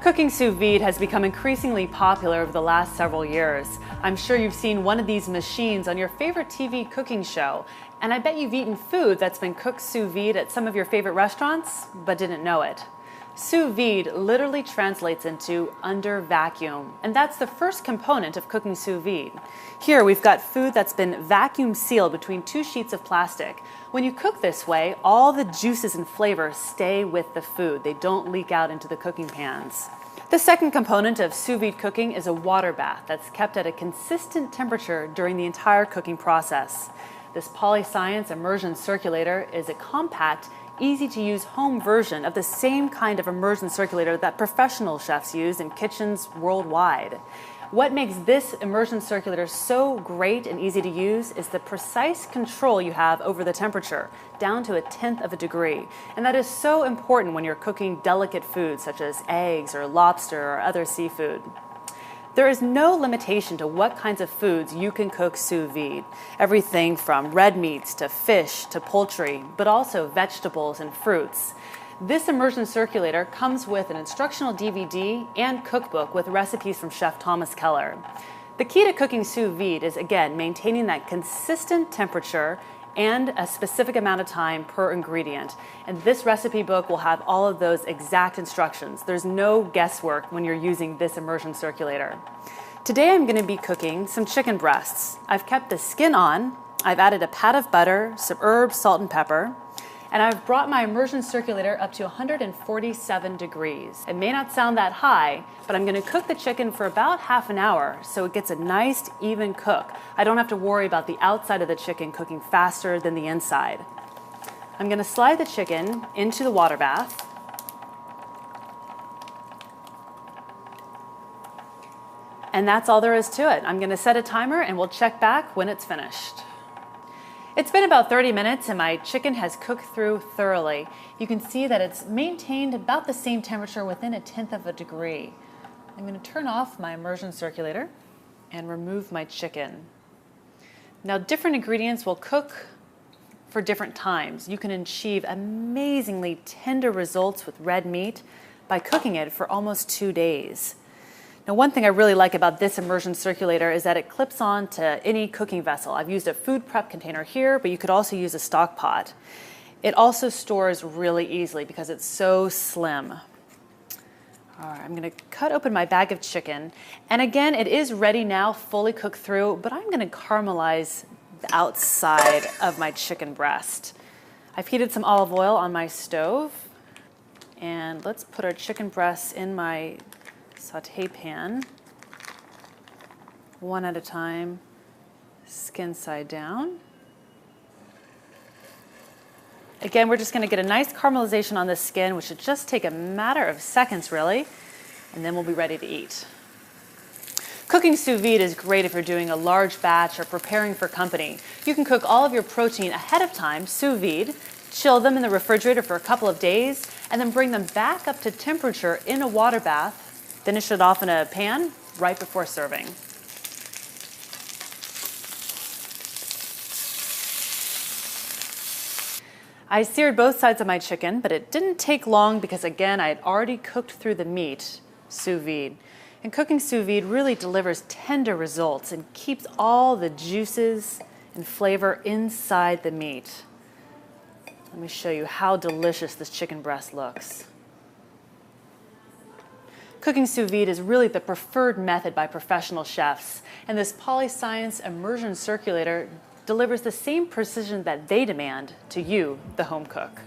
Cooking sous vide has become increasingly popular over the last several years. I'm sure you've seen one of these machines on your favorite TV cooking show, and I bet you've eaten food that's been cooked sous vide at some of your favorite restaurants, but didn't know it. Sous vide literally translates into under vacuum, and that's the first component of cooking sous vide. Here we've got food that's been vacuum sealed between two sheets of plastic. When you cook this way, all the juices and flavors stay with the food. They don't leak out into the cooking pans. The second component of sous vide cooking is a water bath that's kept at a consistent temperature during the entire cooking process. This Polyscience immersion circulator is a compact, easy-to-use home version of the same kind of immersion circulator that professional chefs use in kitchens worldwide. What makes this immersion circulator so great and easy to use is the precise control you have over the temperature, down to 1/10 of a degree. And that is so important when you're cooking delicate foods such as eggs or lobster or other seafood. There is no limitation to what kinds of foods you can cook sous vide. Everything from red meats to fish to poultry, but also vegetables and fruits. This immersion circulator comes with an instructional DVD and cookbook with recipes from Chef Thomas Keller. The key to cooking sous vide is, again, maintaining that consistent temperature and a specific amount of time per ingredient. And this recipe book will have all of those exact instructions. There's no guesswork when you're using this immersion circulator. Today I'm going to be cooking some chicken breasts. I've kept the skin on, I've added a pat of butter, some herbs, salt, and pepper, and I've brought my immersion circulator up to 147 degrees. It may not sound that high, but I'm going to cook the chicken for about half an hour so it gets a nice, even cook. I don't have to worry about the outside of the chicken cooking faster than the inside. I'm going to slide the chicken into the water bath. And that's all there is to it. I'm going to set a timer and we'll check back when it's finished. It's been about 30 minutes and my chicken has cooked through thoroughly. You can see that it's maintained about the same temperature within 1/10 of a degree. I'm going to turn off my immersion circulator and remove my chicken. Now, different ingredients will cook for different times. You can achieve amazingly tender results with red meat by cooking it for almost 2 days. Now, one thing I really like about this immersion circulator is that it clips on to any cooking vessel. I've used a food prep container here, but you could also use a stock pot. It also stores really easily because it's so slim. All right, I'm going to cut open my bag of chicken. And again, it is ready now, fully cooked through, but I'm going to caramelize the outside of my chicken breast. I've heated some olive oil on my stove. And let's put our chicken breasts in my saute pan, one at a time, skin side down. Again, we're just going to get a nice caramelization on the skin, which should just take a matter of seconds, really, and then we'll be ready to eat. Cooking sous vide is great if you're doing a large batch or preparing for company. You can cook all of your protein ahead of time, sous vide, chill them in the refrigerator for a couple of days, and then bring them back up to temperature in a water bath. Finish it off in a pan right before serving. I seared both sides of my chicken, but it didn't take long because, again, I had already cooked through the meat sous vide. And cooking sous vide really delivers tender results and keeps all the juices and flavor inside the meat. Let me show you how delicious this chicken breast looks. Cooking sous vide is really the preferred method by professional chefs, and this Polyscience immersion circulator delivers the same precision that they demand to you, the home cook.